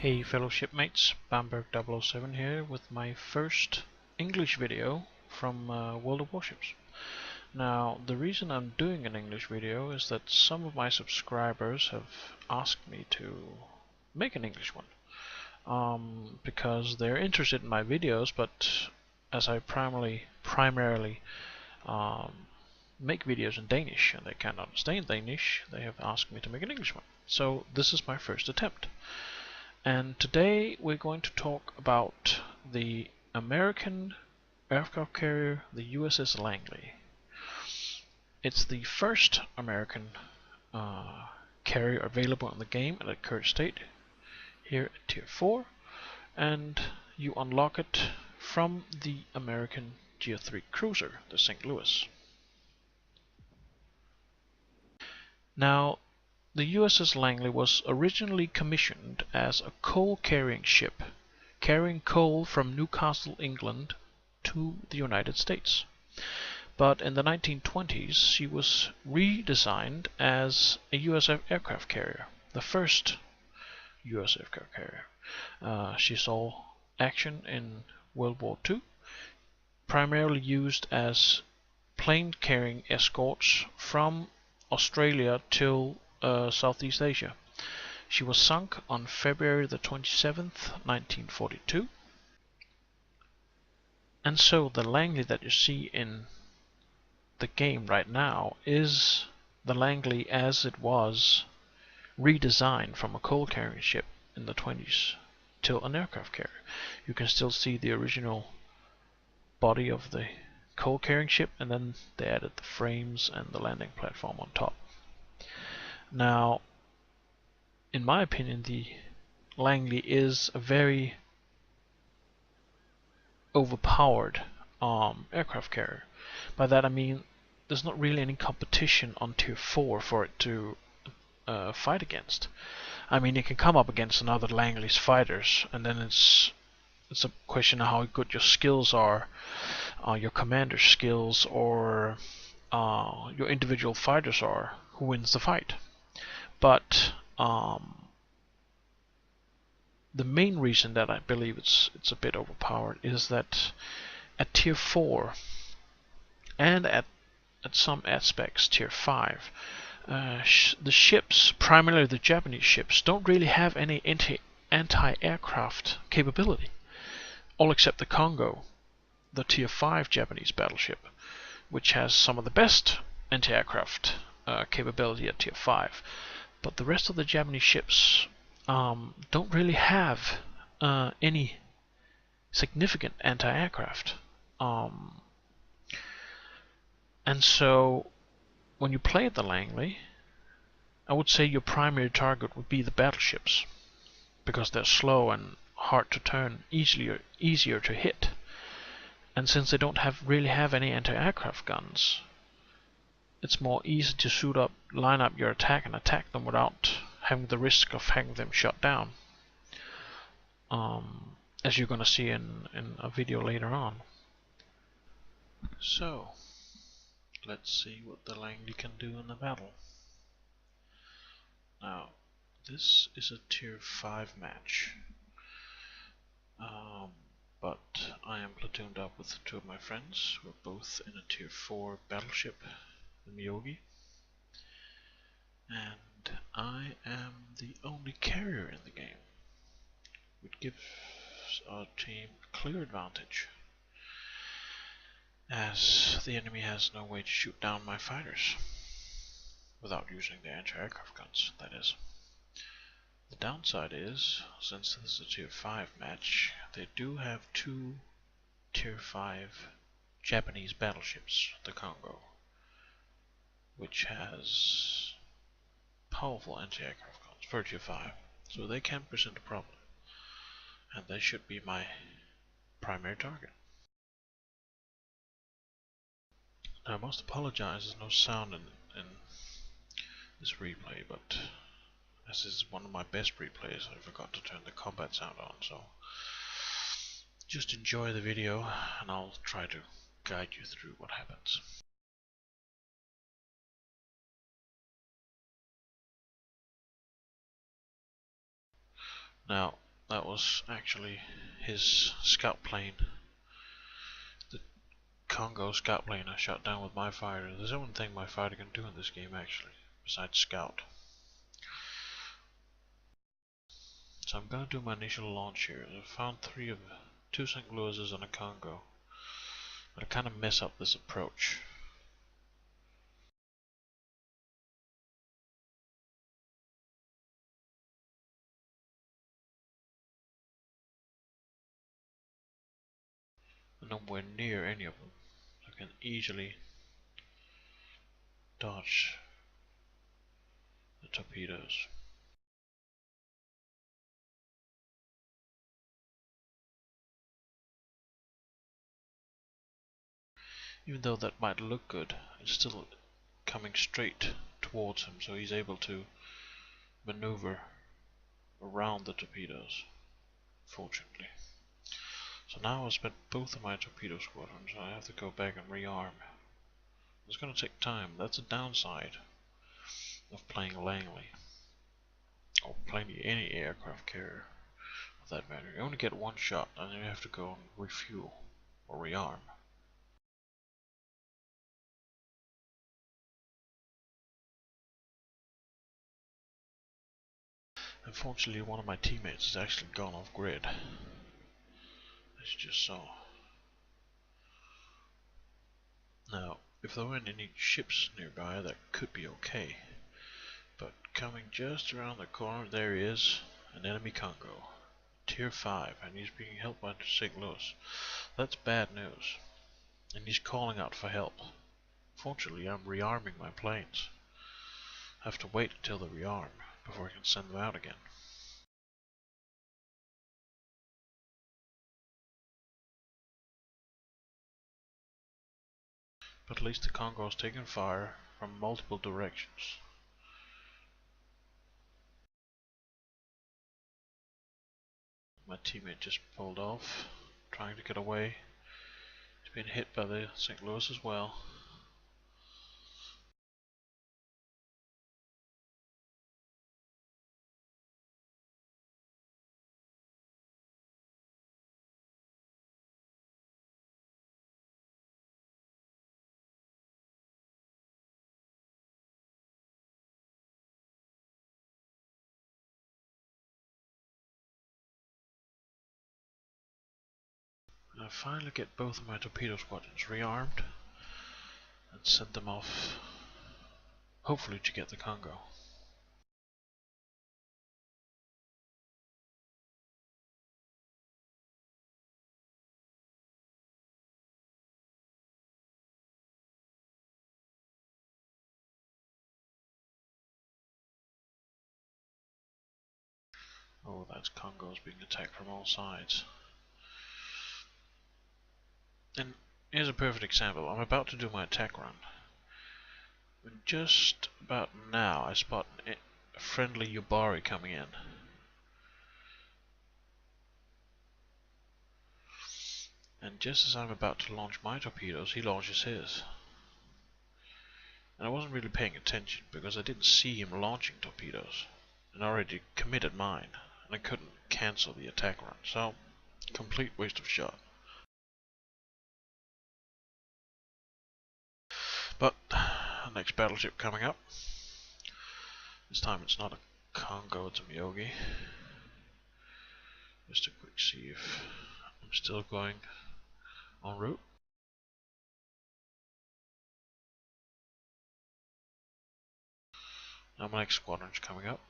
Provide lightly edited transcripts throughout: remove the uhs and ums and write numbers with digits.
Hey fellow shipmates, Bamberg007 here with my first English video from World of Warships. Now, the reason I'm doing an English video is that some of my subscribers have asked me to make an English one. Because they're interested in my videos, but as I primarily make videos in Danish and they can't understand Danish, they have asked me to make an English one. So this is my first attempt. And today we're going to talk about the American aircraft carrier, the USS Langley. It's the first American carrier available in the game at its current state, here at Tier 4, and you unlock it from the American Tier 3 cruiser, the St. Louis. Now, the USS Langley was originally commissioned as a coal-carrying ship, carrying coal from Newcastle, England to the United States. But in the 1920s she was redesigned as a US aircraft carrier, the first US aircraft carrier. She saw action in World War II, primarily used as plane carrying escorts from Australia till Southeast Asia. She was sunk on February the 27th, 1942. And so the Langley that you see in the game right now is the Langley as it was redesigned from a coal carrying ship in the 20s till an aircraft carrier. You can still see the original body of the coal carrying ship, and then they added the frames and the landing platform on top. Now, in my opinion, the Langley is a very overpowered aircraft carrier. By that I mean there's not really any competition on Tier 4 for it to fight against. I mean, it can come up against another Langley's fighters, and then it's a question of how good your skills are, your commander's skills, or your individual fighters are, who wins the fight. But the main reason that I believe it's a bit overpowered is that at Tier 4 and at some aspects Tier 5, the ships, primarily the Japanese ships, don't really have any anti-aircraft capability, all except the Congo, the Tier 5 Japanese battleship, which has some of the best anti-aircraft capability at Tier 5. But the rest of the Japanese ships don't really have any significant anti-aircraft. And so when you play the Langley, I would say your primary target would be the battleships, because they're slow and hard to turn, easier to hit. And since they don't really have any anti-aircraft guns, it's more easy to line up your attack and attack them without having the risk of having them shot down, as you're going to see in a video later on. So let's see what the Langley can do in the battle. Now, this is a Tier 5 match, but I am platooned up with two of my friends. We're both in a Tier 4 battleship, the Miyogi, and I am the only carrier in the game, which gives our team a clear advantage, as the enemy has no way to shoot down my fighters without using their anti-aircraft guns, that is. The downside is, since this is a Tier 5 match, they do have two Tier 5 Japanese battleships, the Congo, which has powerful anti-aircraft guns for Tier 5, so they can present a problem, and they should be my primary target. Now, I must apologize, there's no sound in this replay, but as this is one of my best replays, I forgot to turn the combat sound on, so just enjoy the video and I'll try to guide you through what happens. Now, that was actually his scout plane. The Congo scout plane I shot down with my fighter. There's only thing my fighter can do in this game actually, besides scout. So I'm gonna do my initial launch here. I found two St. Louis's and a Congo. But I kind of mess up this approach. I'm nowhere near any of them. So I can easily dodge the torpedoes. Even though that might look good, it's still coming straight towards him, so he's able to maneuver around the torpedoes, fortunately. So now I've spent both of my torpedo squadrons, so I have to go back and rearm. It's going to take time. That's a downside of playing Langley, or playing any aircraft carrier for that matter. You only get one shot, and then you have to go and refuel or rearm. Unfortunately, one of my teammates has actually gone off grid, as you just saw. Now, if there weren't any ships nearby, that could be okay. But coming just around the corner, there is an enemy Congo, tier 5, and he's being helped by St. Louis. That's bad news, and he's calling out for help. Fortunately, I'm rearming my planes. I have to wait until they rearm before I can send them out again. But at least the Congo's taking fire from multiple directions. My teammate just pulled off, trying to get away. He's been hit by the St. Louis as well. I finally get both of my torpedo squadrons rearmed and send them off, hopefully to get the Congo. Oh, that's Congo's being attacked from all sides. And here's a perfect example. I'm about to do my attack run. And just about now I spot a friendly Yubari coming in. And just as I'm about to launch my torpedoes, he launches his. And I wasn't really paying attention because I didn't see him launching torpedoes. And I already committed mine, and I couldn't cancel the attack run. So, complete waste of shot. But, next battleship coming up. This time it's not a Congo, it's a Miyogi. Just a quick see if I'm still going en route. Now my next squadron's coming up.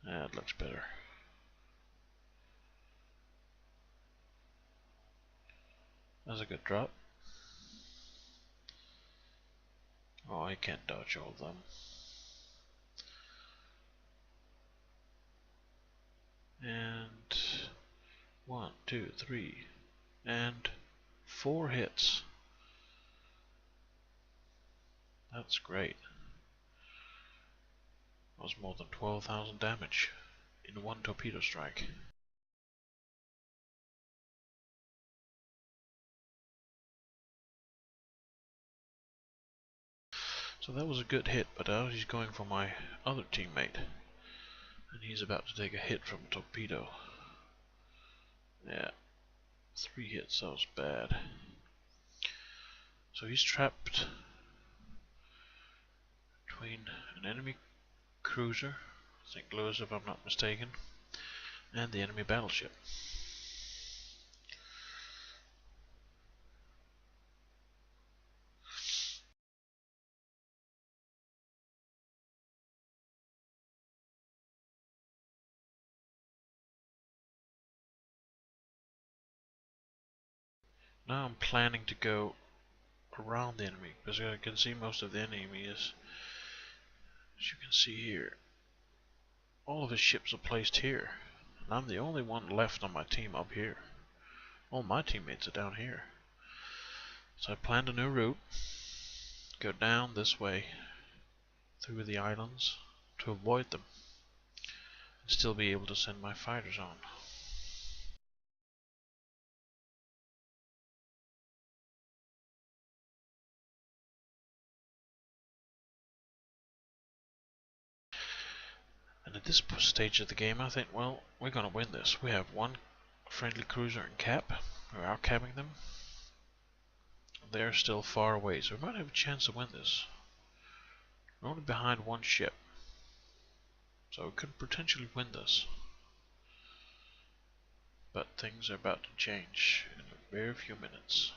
Yeah, it looks better. That's a good drop. Oh, I can't dodge all of them. And 1, 2, 3, and 4 hits. That's great. That was more than 12,000 damage in one torpedo strike. So that was a good hit, but now he's going for my other teammate. And he's about to take a hit from a torpedo. Yeah, 3 hits, that was bad. So he's trapped between an enemy cruiser, St. Louis if I'm not mistaken, and the enemy battleship. Now I'm planning to go around the enemy, because I can see most of the enemy is, as you can see here, all of his ships are placed here, and I'm the only one left on my team up here. All my teammates are down here. So I planned a new route, go down this way through the islands to avoid them and still be able to send my fighters on. And at this stage of the game I think, well, we're gonna win this. We have one friendly cruiser in cap, we're outcapping them. They're still far away, so we might have a chance to win this. We're only behind one ship, so we could potentially win this. But things are about to change in a very few minutes.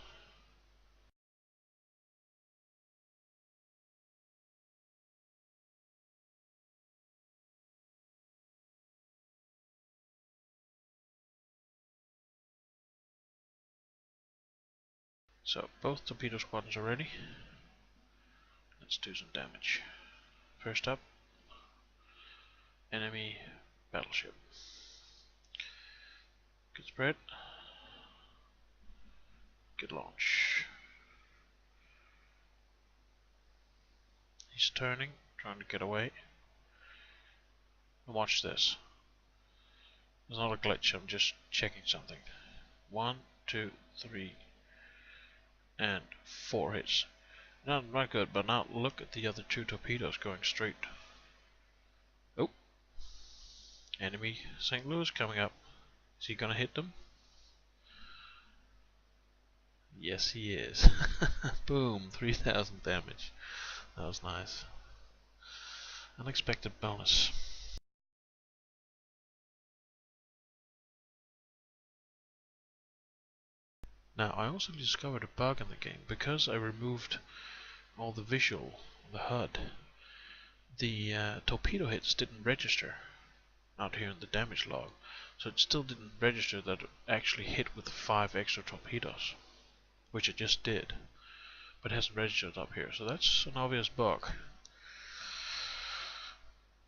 So both torpedo squadrons are ready. Let's do some damage. First up, enemy battleship. Good spread. Good launch. He's turning, trying to get away. And watch this. There's not a glitch, I'm just checking something. 1, 2, 3, and 4 hits. Not good, but now look at the other 2 torpedoes going straight. Oh! Enemy St. Louis coming up. Is he gonna hit them? Yes, he is. Boom! 3,000 damage. That was nice. Unexpected bonus. Now, I also discovered a bug in the game. Because I removed all the visual, the HUD, the torpedo hits didn't register out here in the damage log. So it still didn't register that it actually hit with 5 extra torpedoes, which it just did, but it hasn't registered up here. So that's an obvious bug.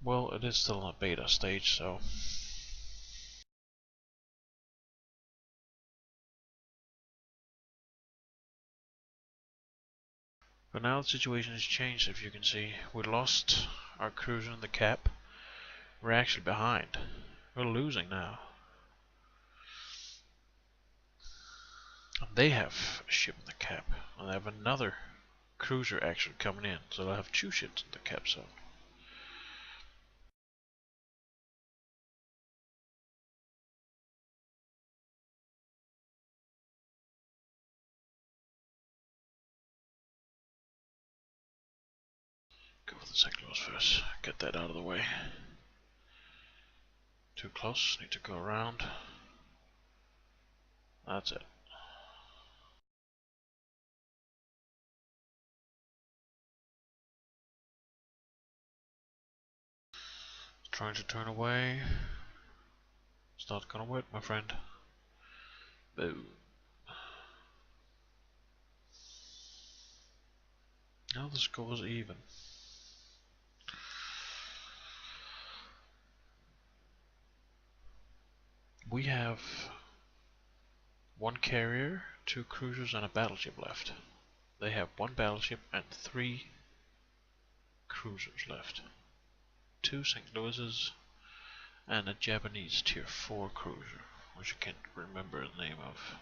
Well, it is still in a beta stage, so but now the situation has changed. If you can see, we lost our cruiser in the cap. We're actually behind. We're losing now. And they have a ship in the cap, and they have another cruiser actually coming in, so they'll have 2 ships in the cap zone. Go for the St. Louis first. Get that out of the way. Too close. Need to go around. That's it. Trying to turn away. It's not gonna work, my friend. Boom. Now the score's even. We have 1 carrier, 2 cruisers, and a battleship left. They have 1 battleship and 3 cruisers left. 2 St. Louis's and a Japanese tier 4 cruiser, which I can't remember the name of.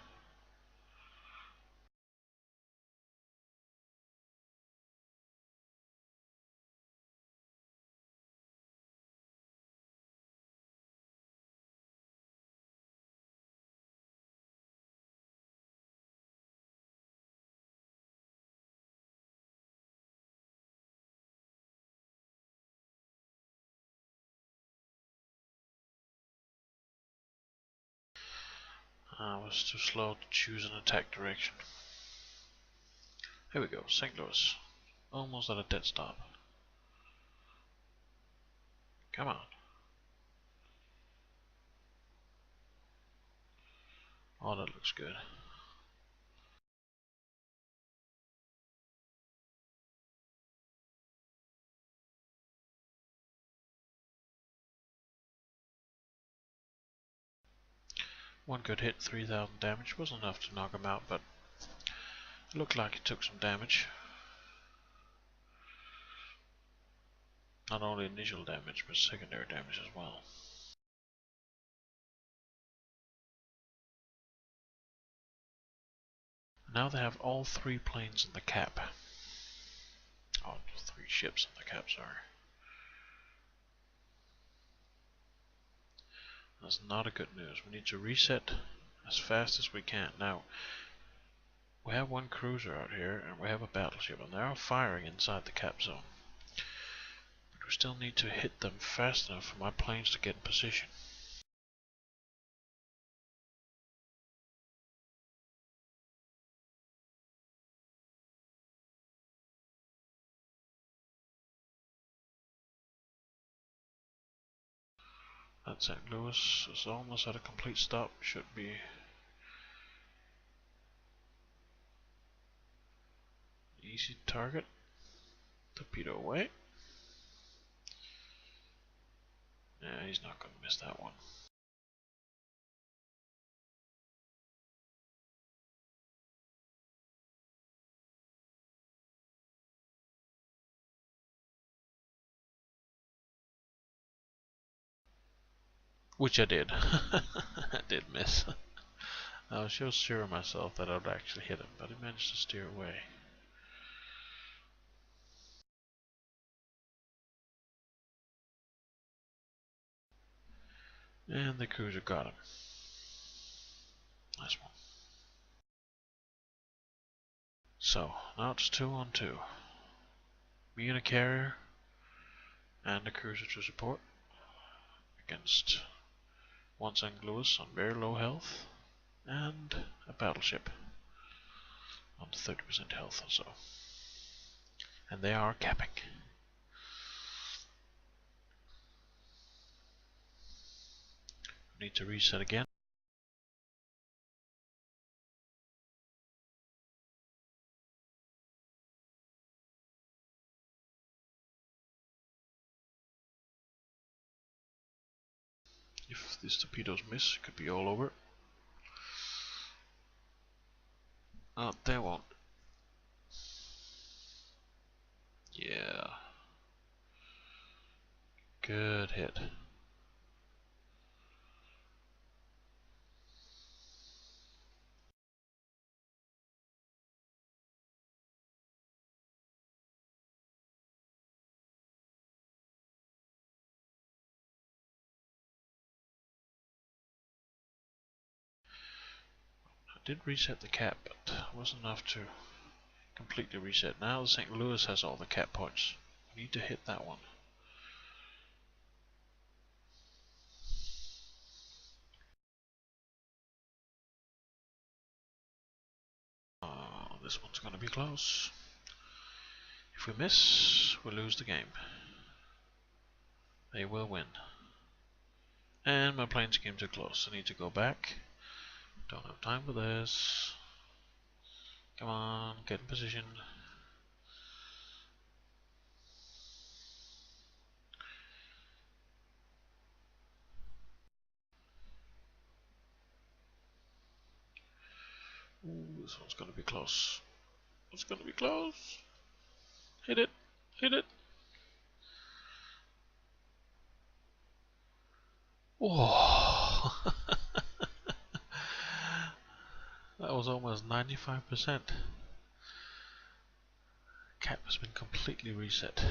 I was too slow to choose an attack direction. Here we go, St. Louis. Almost at a dead stop. Come on. Oh, that looks good. One good hit, 3,000 damage. Wasn't enough to knock him out, but it looked like he took some damage. Not only initial damage, but secondary damage as well. Now they have all 3 planes in the cap. Oh, 3 ships in the cap, sorry. That's not a good news. We need to reset as fast as we can. Now, we have 1 cruiser out here, and we have a battleship, and they are firing inside the cap zone. But we still need to hit them fast enough for my planes to get in position. That St. Louis is almost at a complete stop. Should be easy target. Torpedo away. Yeah, he's not going to miss that one. Which I did. I did miss. I was so sure of myself that I would actually hit him, but he managed to steer away. And the cruiser got him. Nice one. So, now it's 2 on 2. Me and a carrier, and a cruiser to support, against 1 St. Louis on very low health, and a battleship on 30% health or so. And they are capping. Need to reset again. If these torpedoes miss, it could be all over. Oh, they won't. Yeah. Good hit. I did reset the cap, but it wasn't enough to completely reset. Now the St. Louis has all the cap points. We need to hit that one. This one's gonna be close. If we miss, we lose the game. They will win. And my planes came too close. I need to go back. Don't have time for this. Come on, get in position. Ooh, this one's gonna be close. It's gonna be close. Hit it. Hit it. Whoa. That was almost 95%. Cap has been completely reset.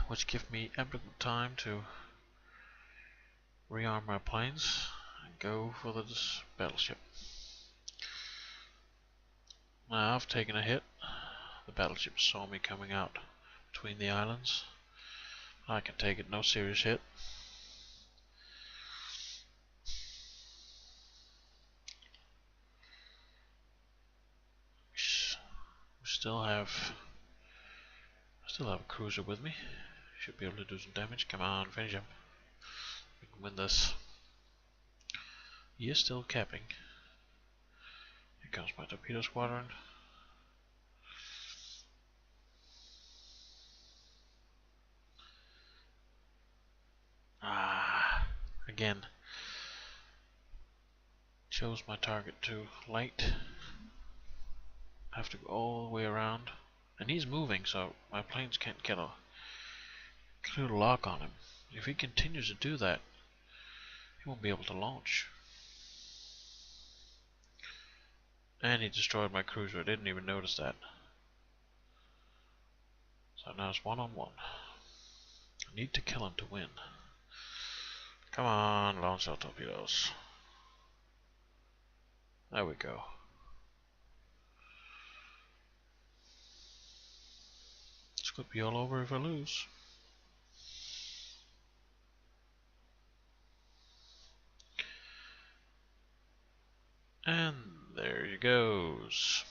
Which gives me ample time to rearm my planes and go for this battleship. Now I've taken a hit. The battleship saw me coming out between the islands. I can take it, no serious hit. Still have a cruiser with me. Should be able to do some damage. Come on, finish him. We can win this. He is still capping. Here comes my torpedo squadron. Again. Chose my target too light. Have to go all the way around. And he's moving, so my planes can't get a clear lock on him. If he continues to do that, he won't be able to launch. And he destroyed my cruiser. I didn't even notice that. So now it's 1-on-1. I need to kill him to win. Come on, launch our torpedoes. There we go. This could be all over if I lose. And there he goes.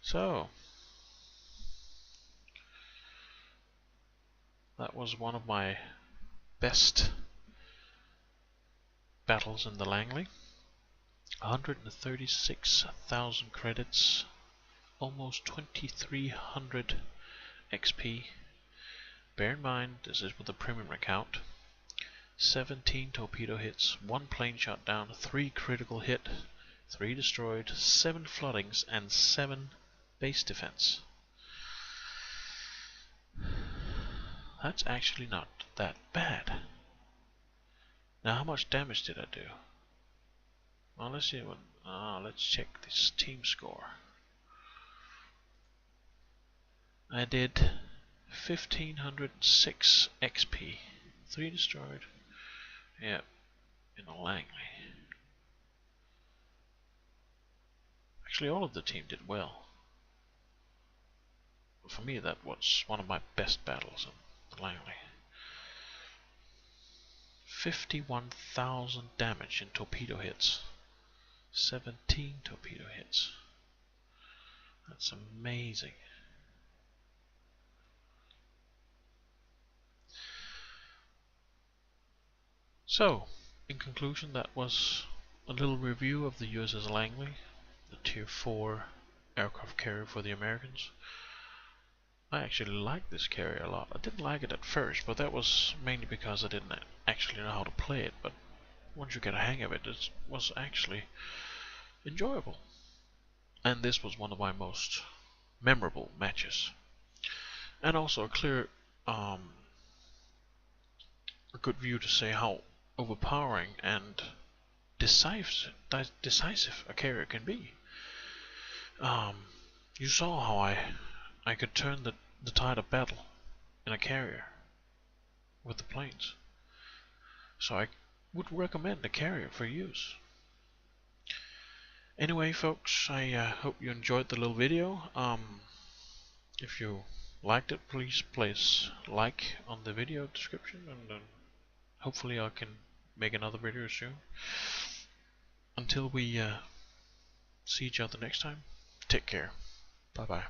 So, that was one of my best battles in the Langley. 136,000 credits, almost 2,300 XP. Bear in mind, this is with a premium account. 17 torpedo hits, 1 plane shot down, 3 critical hit, 3 destroyed, 7 floodings, and 7 base defense. That's actually not that bad. Now, how much damage did I do? Well, let's see what. Let's check this team score. I did 1,506 XP, 3 destroyed. Yep, in the Langley. Actually, all of the team did well. But for me, that was one of my best battles in the Langley. 51,000 damage in torpedo hits. 17 torpedo hits. That's amazing. So, in conclusion, that was a little review of the USS Langley, the Tier 4 aircraft carrier for the Americans. I actually like this carrier a lot. I didn't like it at first, but that was mainly because I didn't actually know how to play it. But once you get a hang of it, it was actually enjoyable. And this was one of my most memorable matches. And also a clear, a good view to say how overpowering and decisive a carrier can be. You saw how I could turn the tide of battle in a carrier with the planes. So I would recommend a carrier for use. Anyway, folks, I hope you enjoyed the little video. If you liked it, please place like on the video description, and hopefully I can make another video soon. Until we see each other next time, take care. Bye bye.